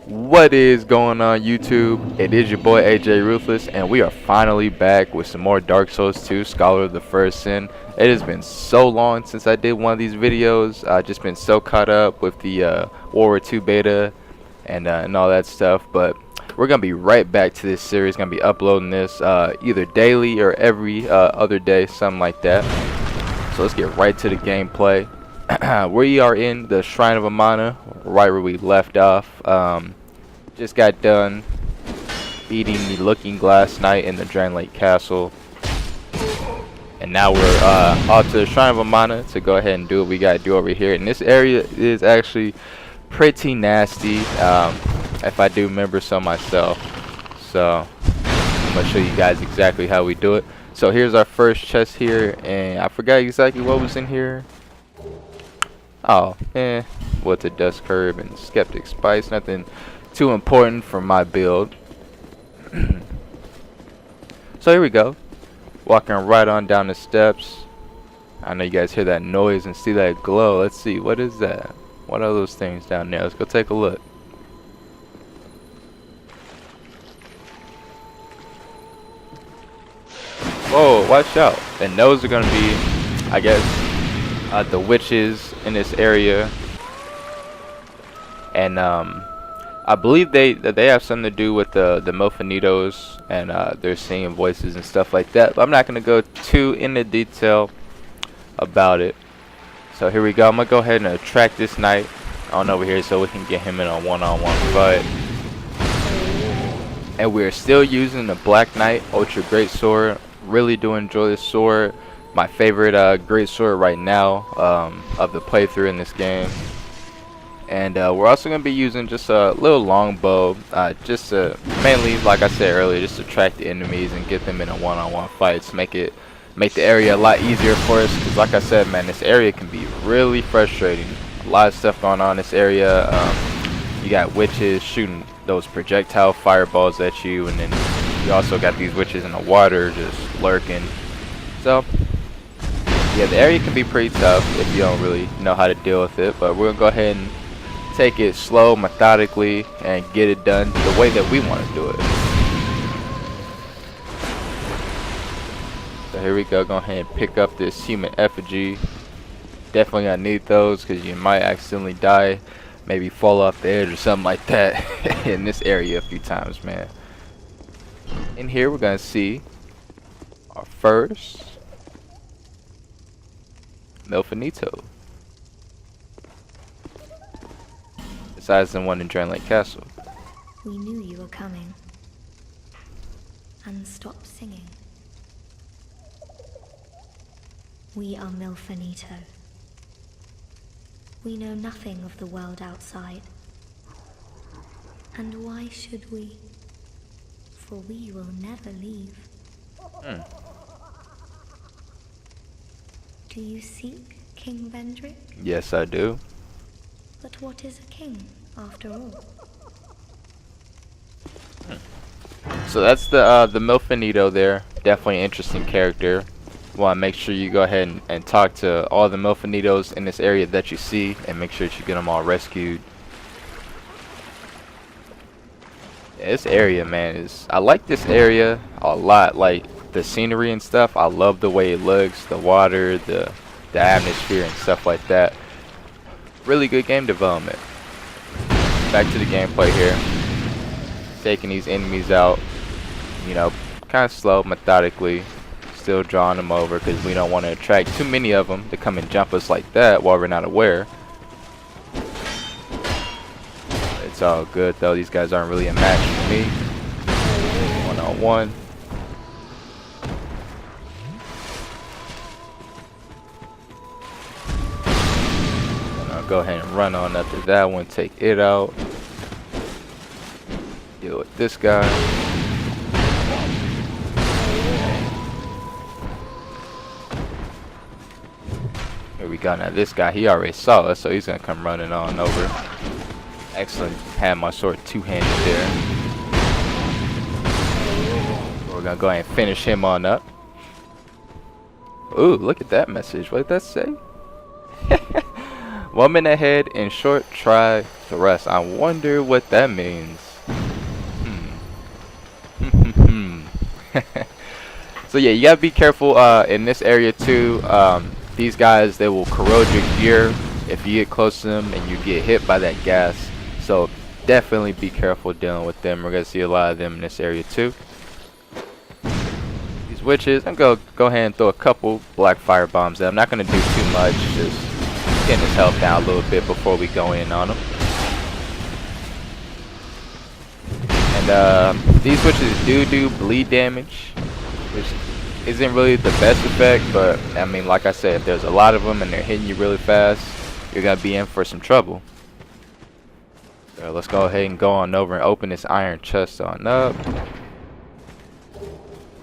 What is going on YouTube? It is your boy AJ Ruthless, and we are finally back with some more Dark Souls 2 Scholar of the First Sin. It has been so long since I did one of these videos. I've just been so caught up with the World War II beta and all that stuff, but we're gonna be right back to this series. Gonna be uploading this either daily or every other day, something like that. So let's get right to the gameplay. We are in the Shrine of Amana, right where we left off. Just got done beating the Looking Glass Knight in the Drain Lake Castle, and now we're off to the Shrine of Amana to go ahead and do what we gotta do over here. And this area is actually pretty nasty, if I do remember so myself. So I'm gonna show you guys exactly how we do it. So here's our first chest here, and I forgot exactly what was in here. Oh, what's a dust curb and skeptic spice? Nothing too important for my build. So here we go, walking right on down the steps. I know you guys hear that noise and see that glow. Let's see, what is that? What are those things down there? Let's go take a look. Whoa, watch out. And those are gonna be, I guess, the witches in this area, and I believe they have something to do with the Mofanitos, and they're singing voices and stuff like that, but I'm not going to go too into detail about it. So here we go. I'm going to go ahead and attract this knight on over here so we can get him in a one-on-one fight. And we're still using the Black Knight Ultra Great Sword. Really do enjoy this sword. My favorite great sword right now of the playthrough in this game. And we're also going to be using just a little longbow, just to mainly, like I said earlier, just to attract the enemies and get them in a one-on-one fights, make the area a lot easier for us. Because like I said, man, this area can be really frustrating. A lot of stuff going on in this area. You got witches shooting those projectile fireballs at you, and then you also got these witches in the water just lurking. So yeah, the area can be pretty tough if you don't really know how to deal with it, but we're gonna go ahead and take it slow, methodically, and get it done the way that we want to do it. So here we go. Go ahead and pick up this human effigy. Definitely gonna need those because you might accidentally die, maybe fall off the edge or something like that in this area a few times, man. In here we're gonna see our first Milfanito, besides the one in Drain Lake Castle. We knew you were coming, and stopped singing. We are Milfanito. We know nothing of the world outside. And why should we? For we will never leave. Do you seek King Vendrick? Yes, I do. But what is a king, after all? So that's the Milfanito there. Definitely an interesting character. Want to make sure you go ahead and talk to all the Milfanitos in this area that you see, and make sure that you get them all rescued. Yeah, this area, man, I like this area a lot. Like the scenery and stuff, I love the way it looks, the water, the atmosphere and stuff like that. Really good game development. Back to the gameplay here. Taking these enemies out, you know, kind of slow, methodically. Still drawing them over because we don't want to attract too many of them to come and jump us like that while we're not aware. It's all good though. These guys aren't really a match for me. One-on-one. Go ahead and run on up to that one, take it out. Deal with this guy. Here we go. Now this guy, he already saw us, so he's gonna come running on over. Excellent. Had my sword two-handed there. We're gonna go ahead and finish him on up. Ooh, look at that message. What did that say? 1 minute ahead in short try thrust. I wonder what that means. So yeah, you gotta be careful in this area too. These guys, they will corrode your gear if you get close to them and you get hit by that gas. So definitely be careful dealing with them. We're gonna see a lot of them in this area too. These witches, I'm gonna go ahead and throw a couple black fire bombs at them. I'm not gonna do too much, just getting his health down a little bit before we go in on him. And these witches do bleed damage, which isn't really the best effect, but I mean, like I said, if there's a lot of them and they're hitting you really fast, you're gonna be in for some trouble. So let's go ahead and go on over and open this iron chest on up.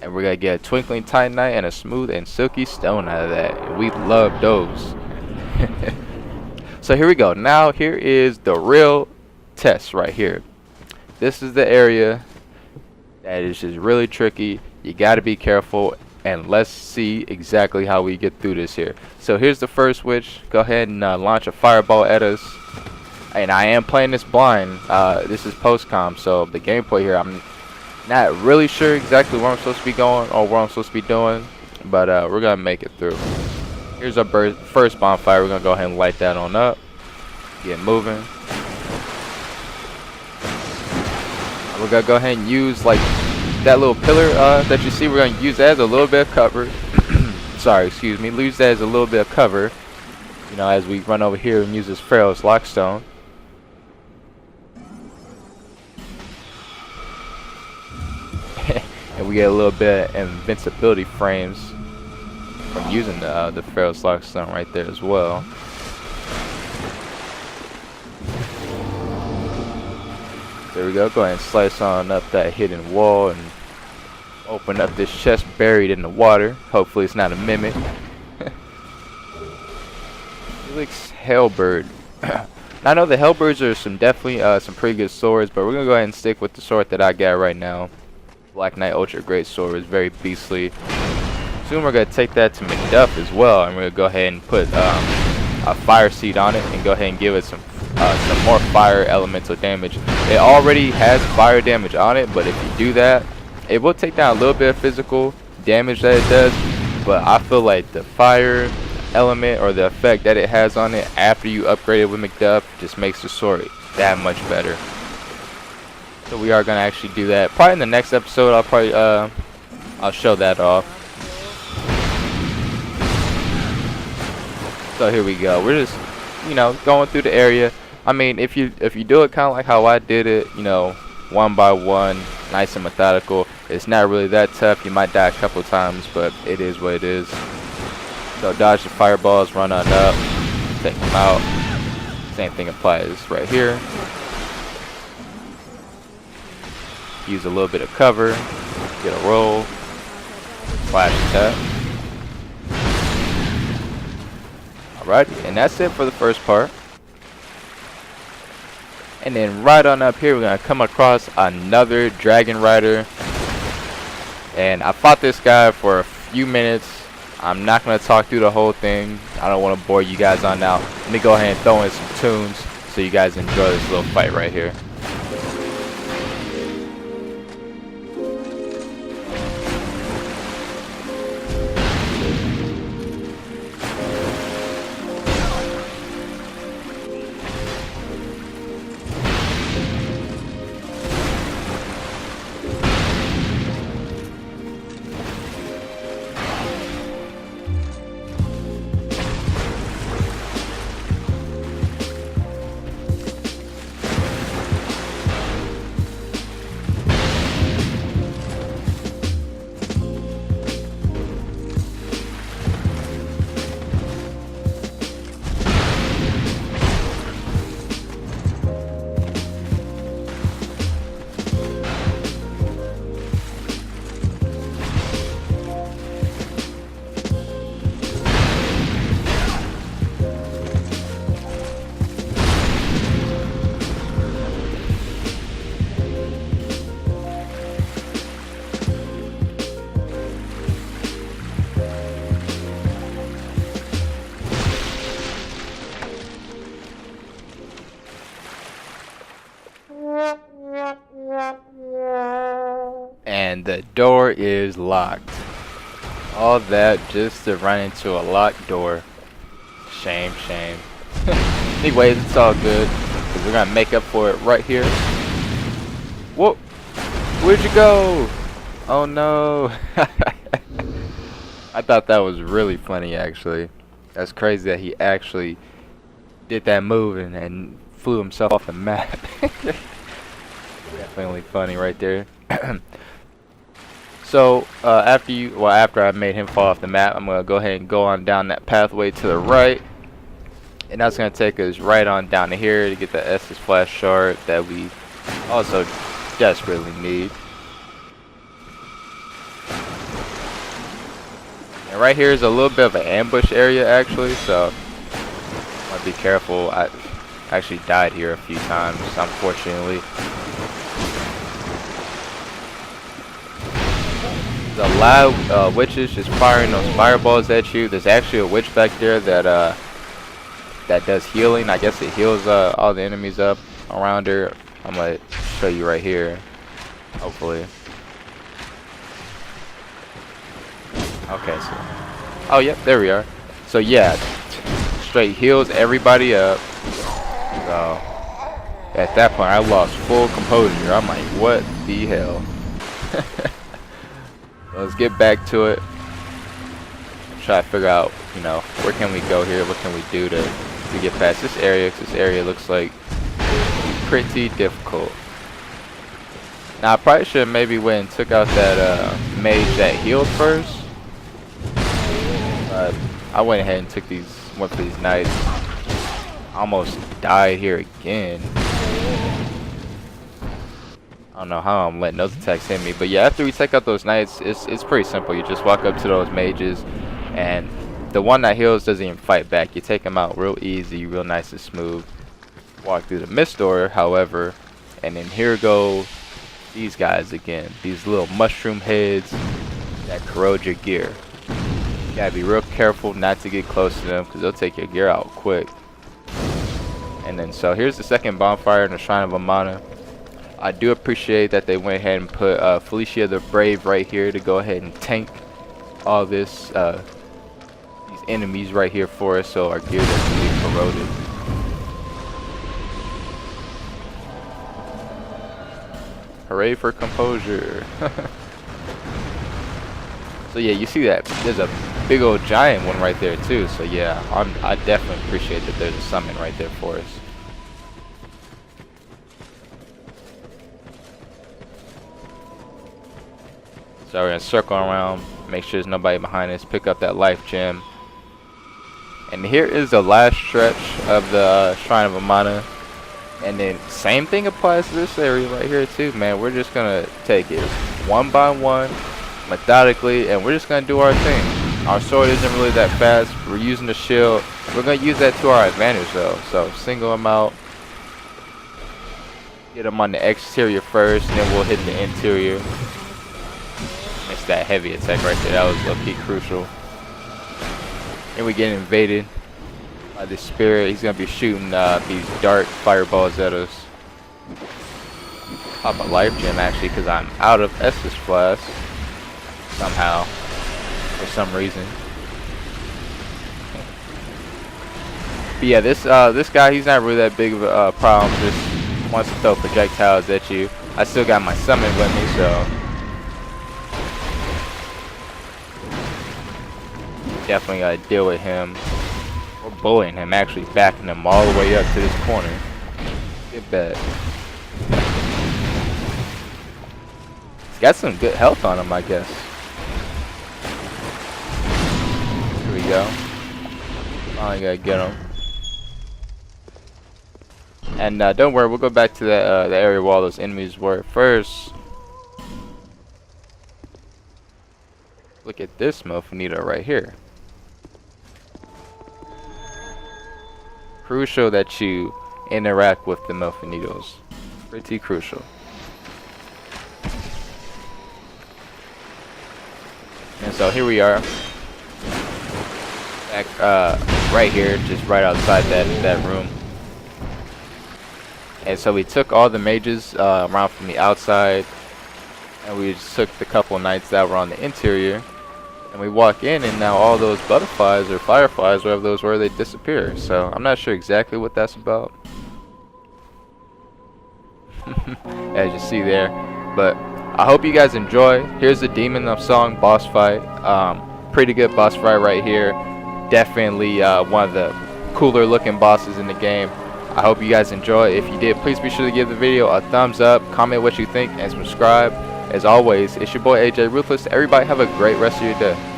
And we're gonna get a twinkling titanite and a smooth and silky stone out of that. And we love those. So here we go. Now here is the real test right here. This is the area that is just really tricky. You got to be careful, and let's see exactly how we get through this here. So here's the first witch. Go ahead and launch a fireball at us. And I am playing this blind. This is post-com, so the gameplay here, I'm not really sure exactly where I'm supposed to be going or what I'm supposed to be doing, but we're going to make it through. Here's our first bonfire. We're going to go ahead and light that on up. Get moving. We're going to go ahead and use like that little pillar that you see. We're going to use that as a little bit of cover. Sorry, excuse me. Use that as a little bit of cover, you know, as we run over here and use this Pharaoh's Lockstone. And we get a little bit of invincibility frames from using the Pharaoh's Lockstone right there as well. There we go. Go ahead and slice on up that hidden wall and open up this chest buried in the water. Hopefully it's not a mimic. Felix Hellbird. I know the Hellbirds are definitely some pretty good swords, but we're gonna go ahead and stick with the sword that I got right now. Black Knight Ultra Great Sword is very beastly. Soon we're gonna take that to McDuff as well, and we're gonna go ahead and put a fire seed on it and go ahead and give it some more fire elemental damage. It already has fire damage on it, but if you do that, it will take down a little bit of physical damage that it does, but I feel like the fire element or the effect that it has on it after you upgrade it with McDuff just makes the sword that much better. So we are gonna actually do that. Probably in the next episode I'll show that off. So here we go. We're just, you know, going through the area. I mean, if you do it kind of like how I did it, you know, one by one, nice and methodical, it's not really that tough. You might die a couple times, but it is what it is. So dodge the fireballs, run on up, take them out. Same thing applies right here. Use a little bit of cover, get a roll, flash attack. Alrighty, and that's it for the first part. And then right on up here, we're gonna come across another Dragon Rider. And I fought this guy for a few minutes. I'm not gonna talk through the whole thing. I don't want to bore you guys on now. Let me go ahead and throw in some tunes so you guys enjoy this little fight right here. And the door is locked. All that just to run into a locked door. Shame, shame. Anyways, it's all good, because we're gonna make up for it right here. Whoa! Where'd you go? Oh no! I thought that was really funny, actually. That's crazy that he actually did that move and flew himself off the map. Definitely funny right there. So after I made him fall off the map, I'm gonna go ahead and go on down that pathway to the right, and that's gonna take us right on down to here to get the Estus flash shard that we also desperately need. And right here is a little bit of an ambush area, actually, so I want to be careful. I actually died here a few times, unfortunately. There's a lot of witches just firing those fireballs at you. There's actually a witch back there that that does healing. I guess it heals all the enemies up around her. I'm gonna show you right here, hopefully. Okay, so oh yep, there we are. So yeah, straight heals everybody up. So at that point I lost full composure. I'm like, what the hell? Let's get back to it. Try to figure out, you know, where can we go here? What can we do to get past this area? 'Cause this area looks like pretty difficult. Now I probably should have maybe went and took out that mage that healed first. But I went ahead and went for these knights. Almost died here again. I don't know how I'm letting those attacks hit me, but yeah, after we take out those knights, it's pretty simple. You just walk up to those mages, and the one that heals doesn't even fight back. You take them out real easy, real nice and smooth. Walk through the mist door, however, and then here go these guys again. These little mushroom heads that corrode your gear. You gotta be real careful not to get close to them, because they'll take your gear out quick. And then so here's the second bonfire in the Shrine of Amana. I do appreciate that they went ahead and put Felicia the Brave right here to go ahead and tank all this these enemies right here for us, so our gear doesn't get corroded. Hooray for composure. So yeah, you see that there's a big old giant one right there too. So yeah, I definitely appreciate that there's a summon right there for us. So we're gonna circle around, make sure there's nobody behind us, pick up that life gem. And here is the last stretch of the Shrine of Amana. And then same thing applies to this area right here too, man. We're just gonna take it one by one, methodically, and we're just gonna do our thing. Our sword isn't really that fast. We're using the shield. We're gonna use that to our advantage though. So single them out, get them on the exterior first, and then we'll hit the interior. It's that heavy attack right there. That was low-key crucial. And we get invaded by the spirit. He's gonna be shooting these dark fireballs at us. Pop a life gem actually, because I'm out of Estus Flask somehow, for some reason. But yeah, this guy, he's not really that big of a problem. Just wants to throw projectiles at you. I still got my summon with me, so definitely gotta deal with him. We're bullying him, actually backing him all the way up to this corner. Get back. He's got some good health on him, I guess. Here we go. Finally gotta get him. And don't worry, we'll go back to the area where all those enemies were. First, look at this Mofonito right here. Crucial that you interact with the Mofonitos. Pretty crucial. And so here we are. Back right here, just right outside that room. And so we took all the mages around from the outside. and we just took the couple nights that were on the interior, and we walk in, and now all those butterflies or fireflies, whatever those were, they disappear. So I'm not sure exactly what that's about. As you see there, but I hope you guys enjoy. Here's the Demon of Song boss fight. Pretty good boss fight right here. Definitely one of the cooler looking bosses in the game. I hope you guys enjoy. If you did, please be sure to give the video a thumbs up, comment what you think, and subscribe. As always, it's your boy AJ Ruthless. Everybody have a great rest of your day.